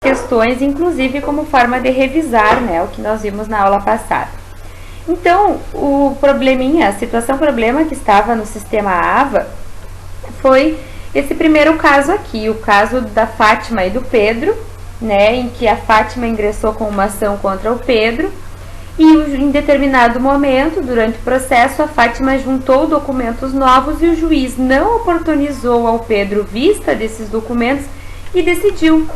questões, inclusive como forma de revisar, né, o que nós vimos na aula passada. Então, o probleminha, a situação problema que estava no sistema AVA foi esse primeiro caso aqui, o caso da Fátima e do Pedro, né, em que a Fátima ingressou com uma ação contra o Pedro e em determinado momento, durante o processo, a Fátima juntou documentos novos e o juiz não oportunizou ao Pedro vista desses documentos e decidiu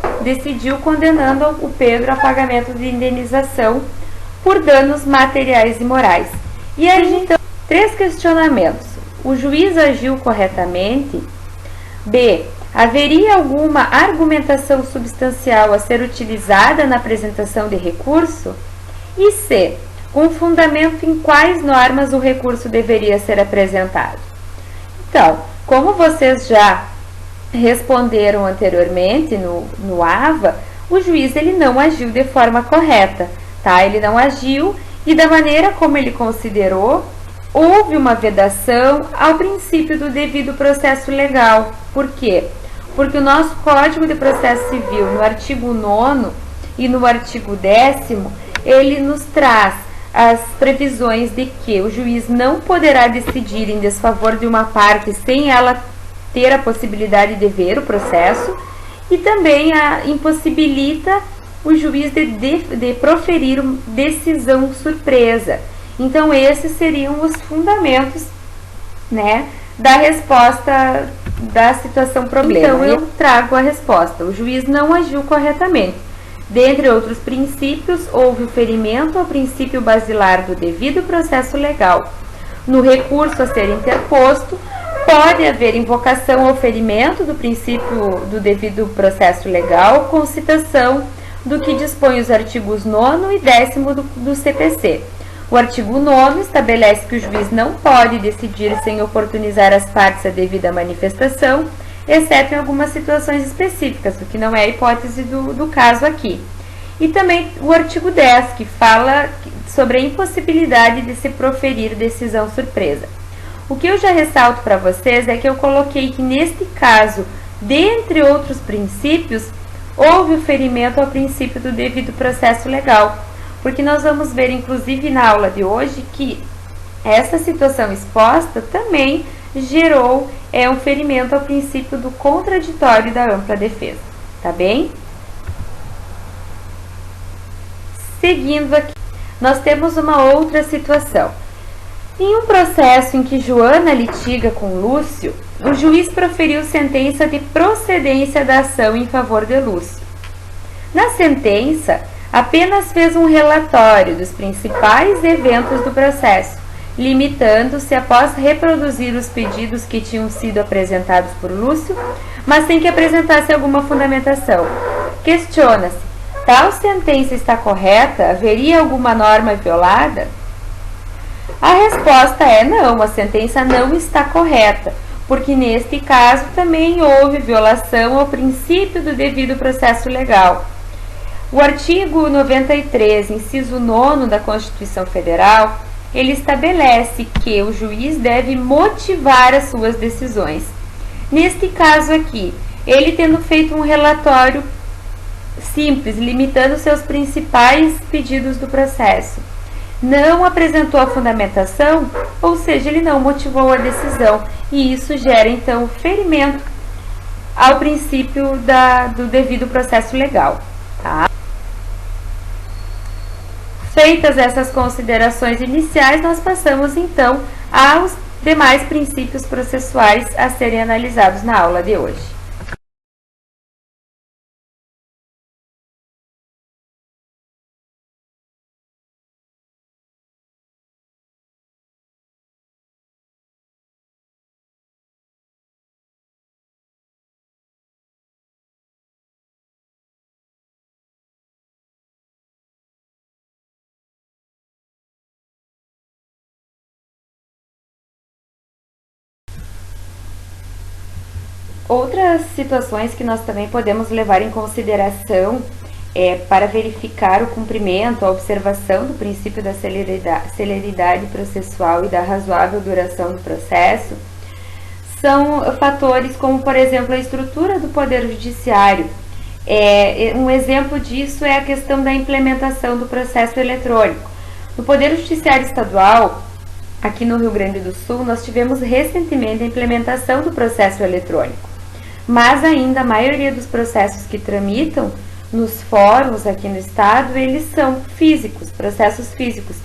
condenando o Pedro a pagamento de indenização por danos materiais e morais. E aí, então, 3 questionamentos. O juiz agiu corretamente? B. Haveria alguma argumentação substancial a ser utilizada na apresentação de recurso? E C. Com fundamento em quais normas o recurso deveria ser apresentado? Então, como vocês já responderam anteriormente no AVA, o juiz ele não agiu de forma correta, tá? Ele não agiu e da maneira como ele considerou, houve uma vedação ao princípio do devido processo legal. Por quê? Porque o nosso Código de Processo Civil, no artigo 9º e no artigo 10º, ele nos traz as previsões de que o juiz não poderá decidir em desfavor de uma parte sem ela ter a possibilidade de ver o processo e também impossibilita o juiz de proferir uma decisão surpresa. Então, esses seriam os fundamentos, né, da resposta da situação problema. Então, eu trago a resposta. O juiz não agiu corretamente. Dentre outros princípios, houve o ferimento ao princípio basilar do devido processo legal. No recurso a ser interposto, pode haver invocação ao ferimento do princípio do devido processo legal com citação do que dispõe os artigos 9º e 10º do CPC. O artigo 9º estabelece que o juiz não pode decidir sem oportunizar às partes a devida manifestação, exceto em algumas situações específicas, o que não é a hipótese do caso aqui. E também o artigo 10, que fala sobre a impossibilidade de se proferir decisão surpresa. O que eu já ressalto para vocês é que eu coloquei que neste caso, dentre outros princípios, houve o ferimento ao princípio do devido processo legal, porque nós vamos ver, inclusive na aula de hoje, que essa situação exposta também gerou um ferimento ao princípio do contraditório da ampla defesa, tá bem? Seguindo aqui, nós temos uma outra situação. Em um processo em que Joana litiga com Lúcio, o juiz proferiu sentença de procedência da ação em favor de Lúcio. Na sentença, apenas fez um relatório dos principais eventos do processo, limitando-se após reproduzir os pedidos que tinham sido apresentados por Lúcio, mas sem que apresentasse alguma fundamentação. Questiona-se, tal sentença está correta? Haveria alguma norma violada? A resposta é não, a sentença não está correta, porque neste caso também houve violação ao princípio do devido processo legal. O artigo 93, inciso 9º da Constituição Federal, ele estabelece que o juiz deve motivar as suas decisões. Neste caso aqui, ele tendo feito um relatório simples, limitando seus principais pedidos do processo, não apresentou a fundamentação, ou seja, ele não motivou a decisão, e isso gera então o ferimento ao princípio do devido processo legal. Tá? Feitas essas considerações iniciais, nós passamos então aos demais princípios processuais a serem analisados na aula de hoje. Outras situações que nós também podemos levar em consideração para verificar o cumprimento, a observação do princípio da celeridade processual e da razoável duração do processo, são fatores como, por exemplo, a estrutura do Poder Judiciário, Um exemplo disso é a questão da implementação do processo eletrônico. No Poder Judiciário Estadual, aqui no Rio Grande do Sul, nós tivemos recentemente a implementação do processo eletrônico, mas ainda a maioria dos processos que tramitam nos fóruns aqui no estado, eles são físicos, processos físicos.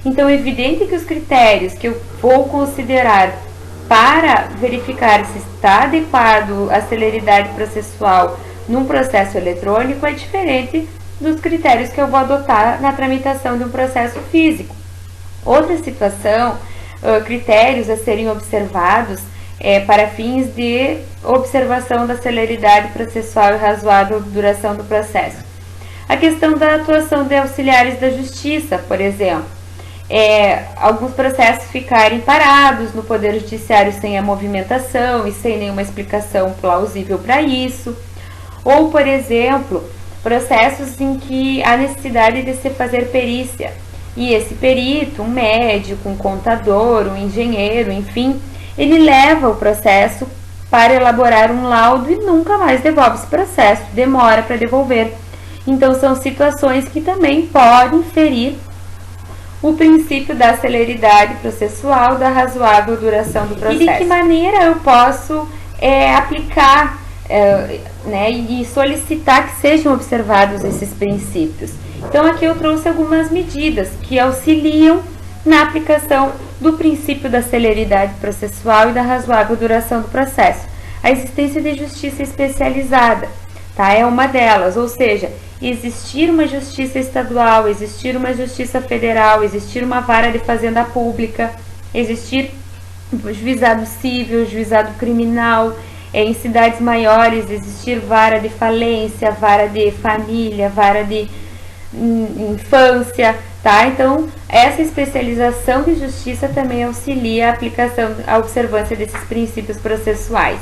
Então, é evidente que os critérios que eu vou considerar para verificar se está adequado a celeridade processual num processo eletrônico é diferente dos critérios que eu vou adotar na tramitação de um processo físico. Outra situação, critérios a serem observados para fins de observação da celeridade processual e razoável duração do processo. A questão da atuação de auxiliares da justiça, por exemplo. Alguns processos ficarem parados no Poder Judiciário sem a movimentação e sem nenhuma explicação plausível para isso. Ou, por exemplo, processos em que há necessidade de se fazer perícia. E esse perito, um médico, um contador, um engenheiro, enfim, ele leva o processo para elaborar um laudo e nunca mais devolve esse processo, demora para devolver. Então, são situações que também podem ferir o princípio da celeridade processual, da razoável duração do processo. E de que maneira eu posso aplicar e solicitar que sejam observados esses princípios? Então, aqui eu trouxe algumas medidas que auxiliam na aplicação do princípio da celeridade processual e da razoável duração do processo. A existência de justiça especializada, tá? É uma delas, ou seja, existir uma justiça estadual, existir uma justiça federal, existir uma vara de fazenda pública, existir juizado civil, juizado criminal, em cidades maiores existir vara de falência, vara de família, vara de infância, tá? Então, essa especialização de justiça também auxilia a aplicação, a observância desses princípios processuais.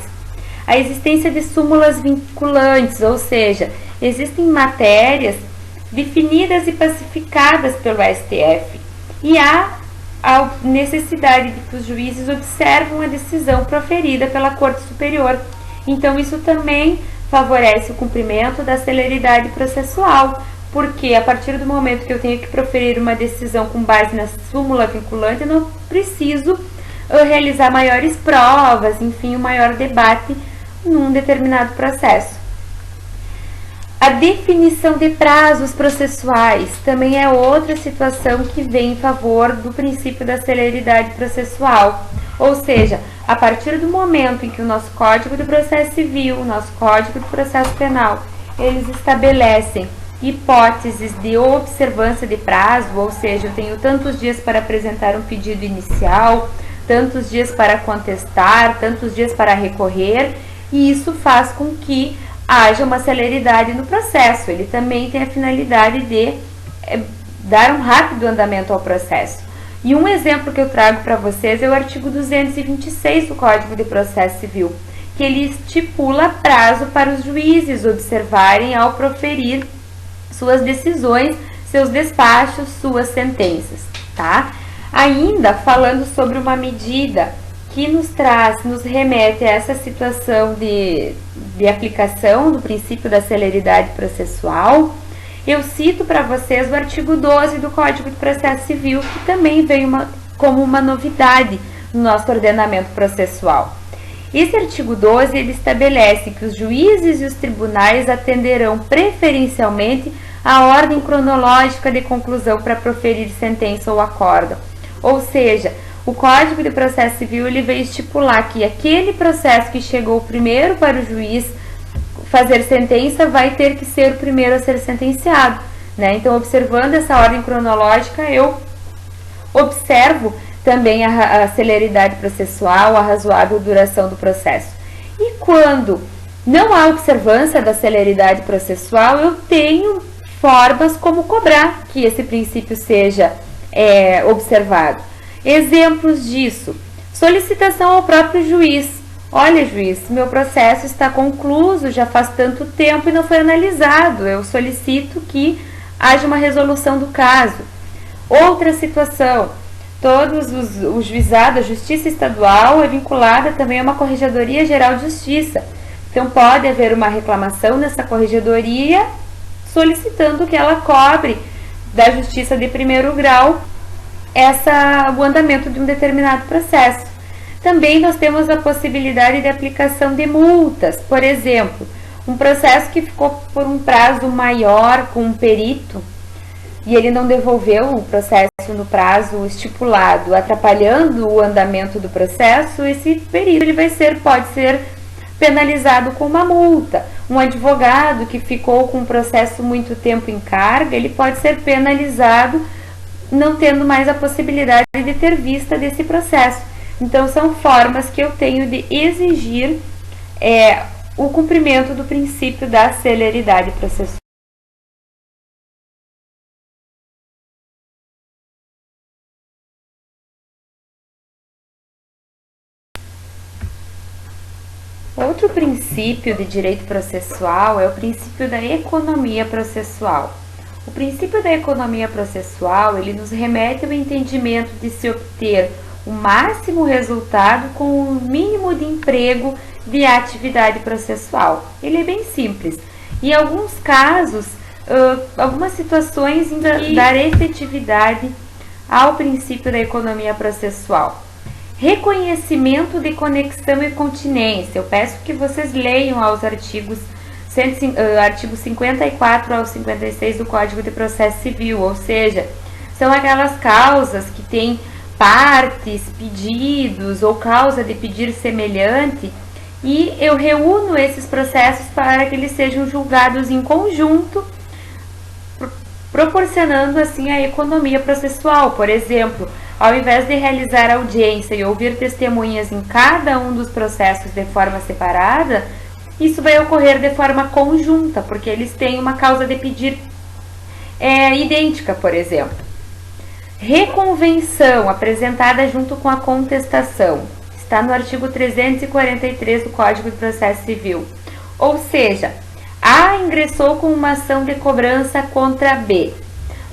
A existência de súmulas vinculantes, ou seja, existem matérias definidas e pacificadas pelo STF e há a necessidade de que os juízes observam a decisão proferida pela Corte Superior. Então, isso também favorece o cumprimento da celeridade processual, porque a partir do momento que eu tenho que proferir uma decisão com base na súmula vinculante, eu não preciso realizar maiores provas, enfim, um maior debate num determinado processo. A definição de prazos processuais também é outra situação que vem em favor do princípio da celeridade processual. Ou seja, a partir do momento em que o nosso Código de Processo Civil, o nosso Código de Processo Penal, eles estabelecem hipóteses de observância de prazo, ou seja, eu tenho tantos dias para apresentar um pedido inicial, tantos dias para contestar, tantos dias para recorrer, e isso faz com que haja uma celeridade no processo. Ele também tem a finalidade de dar um rápido andamento ao processo. E um exemplo que eu trago para vocês é o artigo 226 do Código de Processo Civil, que ele estipula prazo para os juízes observarem ao proferir suas decisões, seus despachos, suas sentenças, tá? Ainda falando sobre uma medida que nos remete a essa situação de aplicação do princípio da celeridade processual, eu cito para vocês o artigo 12 do Código de Processo Civil, que também veio como uma novidade no nosso ordenamento processual. Esse artigo 12, ele estabelece que os juízes e os tribunais atenderão preferencialmente a ordem cronológica de conclusão para proferir sentença ou acórdão. Ou seja, o Código de Processo Civil ele veio estipular que aquele processo que chegou primeiro para o juiz fazer sentença vai ter que ser o primeiro a ser sentenciado, né? Então, observando essa ordem cronológica, eu observo também a celeridade processual, a razoável duração do processo. E quando não há observância da celeridade processual, eu tenho formas como cobrar que esse princípio seja observado. Exemplos disso: solicitação ao próprio juiz. Olha, juiz, meu processo está concluso, já faz tanto tempo e não foi analisado. Eu solicito que haja uma resolução do caso. Outra situação: o juizado, a Justiça Estadual é vinculada também a uma Corregedoria Geral de Justiça. Então, pode haver uma reclamação nessa corregedoria solicitando que ela cobre da Justiça de primeiro grau o andamento de um determinado processo. Também nós temos a possibilidade de aplicação de multas. Por exemplo, um processo que ficou por um prazo maior com um perito e ele não devolveu o processo no prazo estipulado, atrapalhando o andamento do processo, esse perito pode ser penalizado com uma multa. Um advogado que ficou com um processo muito tempo em carga, ele pode ser penalizado não tendo mais a possibilidade de ter vista desse processo. Então, são formas que eu tenho de exigir o cumprimento do princípio da celeridade processual. Outro princípio de direito processual é o princípio da economia processual. O princípio da economia processual, ele nos remete ao entendimento de se obter o máximo resultado com o mínimo de emprego de atividade processual. Ele é bem simples. Em alguns casos, algumas situações dar efetividade ao princípio da economia processual. Reconhecimento de conexão e continência. Eu peço que vocês leiam os artigos 54 ao 56 do Código de Processo Civil, ou seja, são aquelas causas que têm partes, pedidos ou causa de pedir semelhante, e eu reúno esses processos para que eles sejam julgados em conjunto, proporcionando assim a economia processual. Por exemplo, ao invés de realizar audiência e ouvir testemunhas em cada um dos processos de forma separada, isso vai ocorrer de forma conjunta, porque eles têm uma causa de pedir idêntica, por exemplo. Reconvenção apresentada junto com a contestação. Está no artigo 343 do Código de Processo Civil. Ou seja, A ingressou com uma ação de cobrança contra B.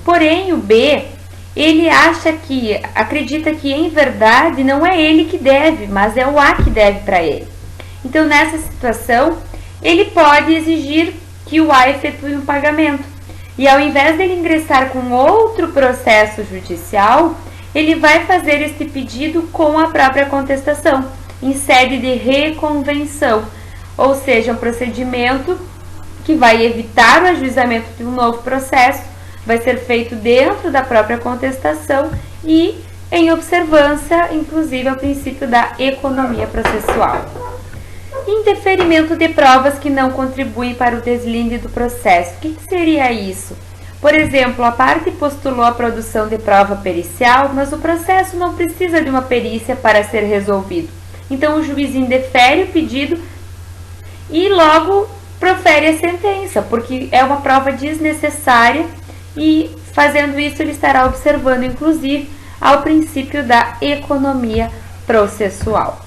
Porém, o B, ele acredita que em verdade não é ele que deve, mas é o A que deve para ele. Então, nessa situação, ele pode exigir que o A efetue um pagamento. E ao invés dele ingressar com outro processo judicial, ele vai fazer este pedido com a própria contestação, em sede de reconvenção, ou seja, um procedimento que vai evitar o ajuizamento de um novo processo, vai ser feito dentro da própria contestação e em observância, inclusive, ao princípio da economia processual. Indeferimento de provas que não contribuem para o deslinde do processo. O que seria isso? Por exemplo, a parte postulou a produção de prova pericial, mas o processo não precisa de uma perícia para ser resolvido. Então, o juiz indefere o pedido e logo profere a sentença, porque é uma prova desnecessária e, fazendo isso, ele estará observando, inclusive, ao princípio da economia processual.